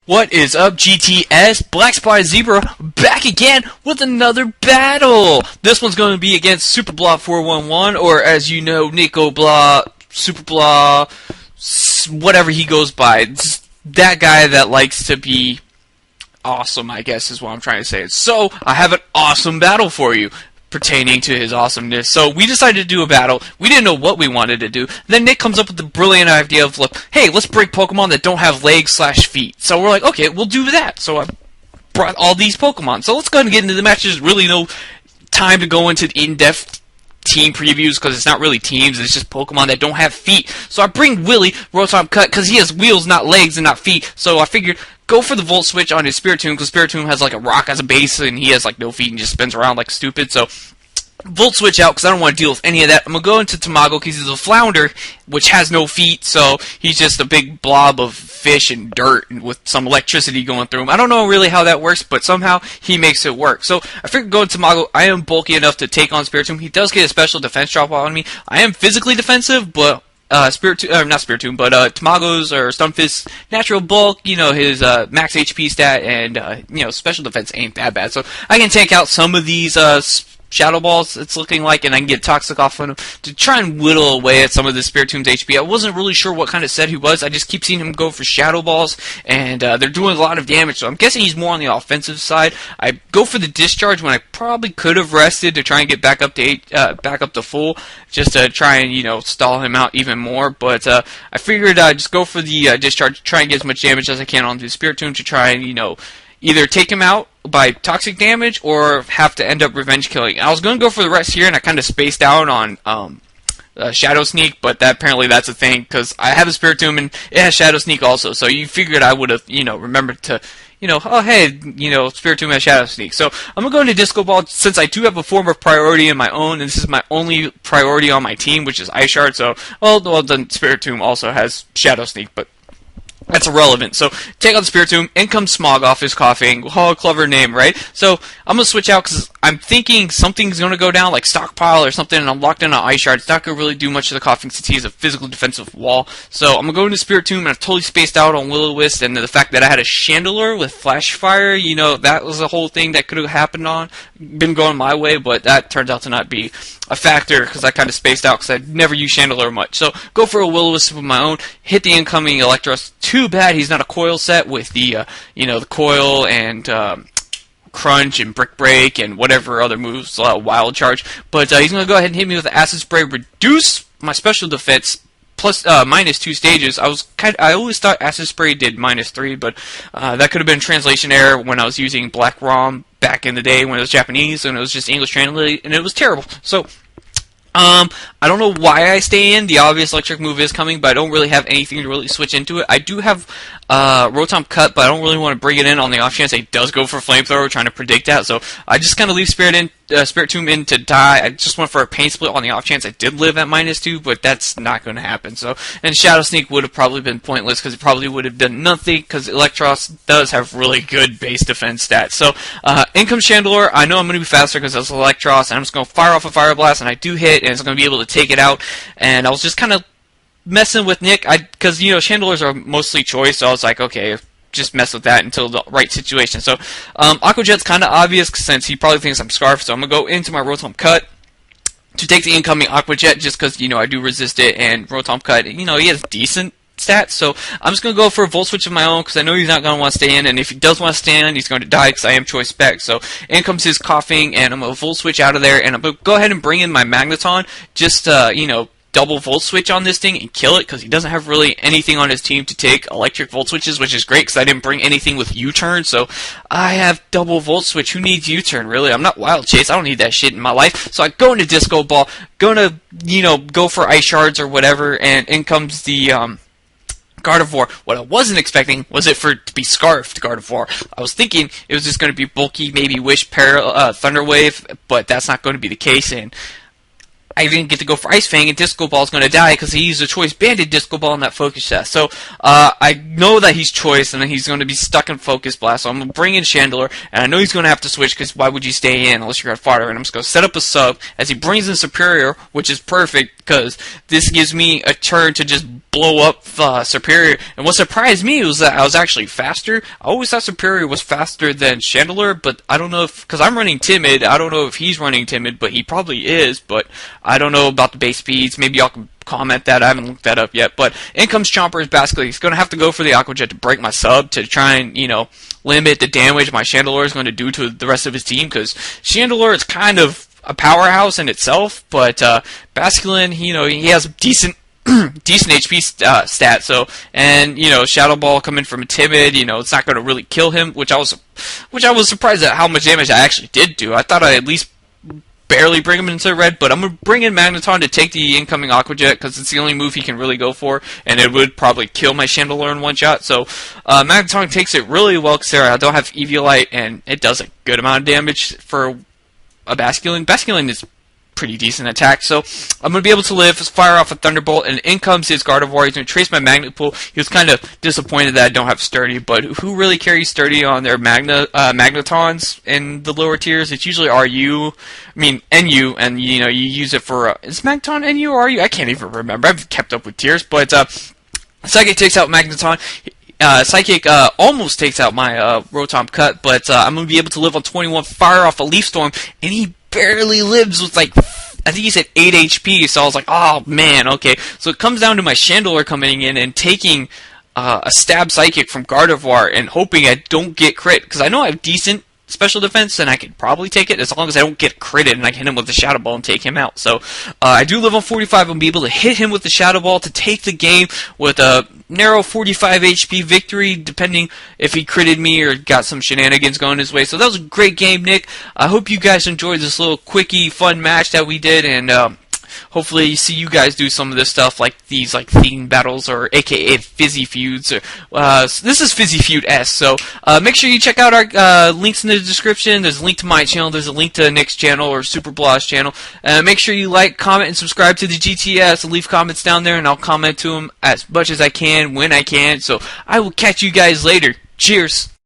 What is up, GTS? BlackSpottedZebra back again with another battle. This one's going to be against SuperBLAH411, or as you know, Nico Blah, SuperBLAH, whatever he goes by. It's that guy that likes to be awesome, I guess is what I'm trying to say. So, I have an awesome battle for you pertaining to his awesomeness. So we decided to do a battle. We didn't know what we wanted to do. Then Nick comes up with the brilliant idea of, like, hey, let's break Pokemon that don't have legs/feet. So we're like, okay, we'll do that. So I brought all these Pokemon. So let's go ahead and get into the match. There's really no time to go into the in-depth team previews because it's not really teams. It's just Pokemon that don't have feet. So I bring Willie, Rotom Cut, because he has wheels, not legs, and not feet. So I figured go for the Volt Switch on his Spiritomb, because Spiritomb has like a rock as a base, and he has like no feet and just spins around like stupid. So Volt Switch out, because I don't want to deal with any of that. I'm going to go into Tamago, because he's a flounder, which has no feet, so he's just a big blob of fish and dirt with some electricity going through him. I don't know really how that works, but somehow he makes it work. So I figured going to Tamago, I am bulky enough to take on Spiritomb. He does get a special defense drop on me. I am physically defensive, but not Spiritomb, but Tamago's or Stunfisk's natural bulk, you know, his max HP stat, and you know, special defense ain't that bad. So I can take out some of these Shadow Balls, it's looking like, and I can get Toxic off on him to try and whittle away at some of the Spiritomb's HP. I wasn't really sure what kind of set he was. I just keep seeing him go for Shadow Balls, and they're doing a lot of damage, so I'm guessing he's more on the offensive side. I go for the Discharge when I probably could have rested to try and get back up to full, just to try and, you know, stall him out even more. But I figured I'd just go for the Discharge, try and get as much damage as I can onto the Spiritomb to try and, you know, either take him out by toxic damage or have to end up revenge killing. I was going to go for the rest here, and I kind of spaced out on Shadow Sneak, but apparently that's a thing, because I have a Spiritomb and it has Shadow Sneak also, so you figured I would have, you know, remembered to, you know, oh hey, you know, Spiritomb has Shadow Sneak. So I'm going to go into Disco Ball, since I do have a form of priority in my own, and this is my only priority on my team, which is Ice Shard, so, well then Spiritomb also has Shadow Sneak, but that's irrelevant. So, take out the Spiritomb, in comes Smog off his coughing. Oh, clever name, right? So, I'm going to switch out because I'm thinking something's going to go down, like Stockpile or something, and I'm locked in on Ice Shard. It's not going to really do much to the coughing since he's a physical defensive wall. So, I'm going to go into Spiritomb, and I've totally spaced out on Will-O-Wisp, and the fact that I had a Chandelure with Flash Fire, you know, that was a whole thing that could have been going my way, but that turns out to not be a factor because I kind of spaced out because I'd never used Chandelure much. So, go for a Will-O-Wisp of my own, hit the incoming Electros. Too bad he's not a coil set with the, you know, the coil and crunch and brick break and whatever other moves, wild charge. But he's going to go ahead and hit me with the acid spray, reduce my special defense plus -2 stages. I always thought acid spray did -3, but that could have been a translation error when I was using Black ROM back in the day when it was Japanese and it was just English translated, and it was terrible. So I don't know why I stay in. The obvious electric move is coming, but I don't really have anything to really switch into it. I do have Rotom Cut, but I don't really want to bring it in on the off chance it does go for Flamethrower, trying to predict that. So I just kind of leave Spiritomb in to die. I just went for a Pain Split on the off chance I did live at -2, but that's not going to happen. So, and Shadow Sneak would have probably been pointless because it probably would have done nothing because Electros does have really good base defense stats. So, in comes Chandelure. I know I'm going to be faster because it's Electros, and I'm just going to fire off a Fire Blast, and I do hit, and it's going to be able to take it out. And I was just kind of messing with Nick, because, you know, Chandelures are mostly choice, so I was like, okay, just mess with that until the right situation. So, Aqua Jet's kind of obvious since he probably thinks I'm Scarf, so I'm going to go into my Rotom Cut to take the incoming Aqua Jet just because, you know, I do resist it, and Rotom Cut, you know, he has decent stats, so I'm just going to go for a Volt Switch of my own because I know he's not going to want to stay in, and if he does want to stay in, he's going to die because I am Choice Spec. So, in comes his coughing, and I'm going to Volt Switch out of there, and I'm going to go ahead and bring in my Magneton, just, you know, double Volt Switch on this thing and kill it because he doesn't have really anything on his team to take electric Volt Switches, which is great because I didn't bring anything with U-Turn, so I have double Volt Switch. Who needs U-Turn, really? I'm not Wild Chase. I don't need that shit in my life. So I go into Disco Ball, gonna, you know, go for Ice Shards or whatever, and in comes the, Gardevoir. What I wasn't expecting was it for it to be Scarfed Gardevoir. I was thinking it was just going to be bulky, maybe Wish, Thunder Wave, but that's not going to be the case, and I didn't get to go for Ice Fang, and Disco Ball's going to die because he used a Choice Banded Disco Ball in that Focus Test. So I know that he's Choice, and then he's going to be stuck in Focus Blast. So I'm going to bring in Chandelure, and I know he's going to have to switch because why would you stay in unless you're at fodder? And I'm just going to set up a sub as he brings in Superior, which is perfect because this gives me a turn to just blow up Superior. And what surprised me was that I was actually faster. I always thought Superior was faster than Chandelure, but I don't know if, because I'm running Timid, I don't know if he's running Timid, but he probably is, but I don't know about the base speeds. Maybe y'all can comment that. I haven't looked that up yet. But in comes Chompers. Basically, he's going to have to go for the Aqua Jet to break my sub to try and, you know, limit the damage my Chandelure is going to do to the rest of his team, because Chandelure is kind of a powerhouse in itself, but Basculin, you know, he has decent HP stat, so, and, you know, Shadow Ball coming from Timid, you know, it's not going to really kill him, which I was surprised at how much damage I actually did do. I thought I'd at least barely bring him into red, but I'm going to bring in Magneton to take the incoming Aqua Jet, because it's the only move he can really go for, and it would probably kill my Chandelure in one shot. So Magneton takes it really well, because I don't have Eviolite, and it does a good amount of damage for a Basculin. Basculin is pretty decent attack, so I'm going to be able to live, fire off a Thunderbolt, and in comes his Gardevoir. He's going to trace my Magnet Pool. He was kind of disappointed that I don't have Sturdy, but who really carries Sturdy on their Magnetons in the lower tiers? It's usually NU, and, you know, you use it for, is Magneton NU or RU? I can't even remember. I've kept up with tiers, but Psychic takes out Magneton. Psychic almost takes out my Rotom Cut, but I'm going to be able to live on 21, fire off a Leaf Storm, and he barely lives with, like, I think he said 8 HP, so I was like, oh man, okay. So it comes down to my Chandelure coming in and taking a Stab Psychic from Gardevoir and hoping I don't get crit, because I know I have decent special defense, and I can probably take it as long as I don't get critted and I can hit him with the Shadow Ball and take him out. So I do live on 45 and be able to hit him with the Shadow Ball to take the game with a narrow 45 HP victory, depending if he critted me or got some shenanigans going his way. So that was a great game, Nick. I hope you guys enjoyed this little quickie fun match that we did, and hopefully see you guys do some of this stuff, like these like theme battles, or aka Fizzy Feuds. This is Fizzy Feud S, so make sure you check out our links in the description. There's a link to my channel, there's a link to Nick's channel, or SuperBLAH411's channel. Make sure you like, comment, and subscribe to the GTS, and leave comments down there, and I'll comment to them as much as I can, when I can. So I will catch you guys later. Cheers!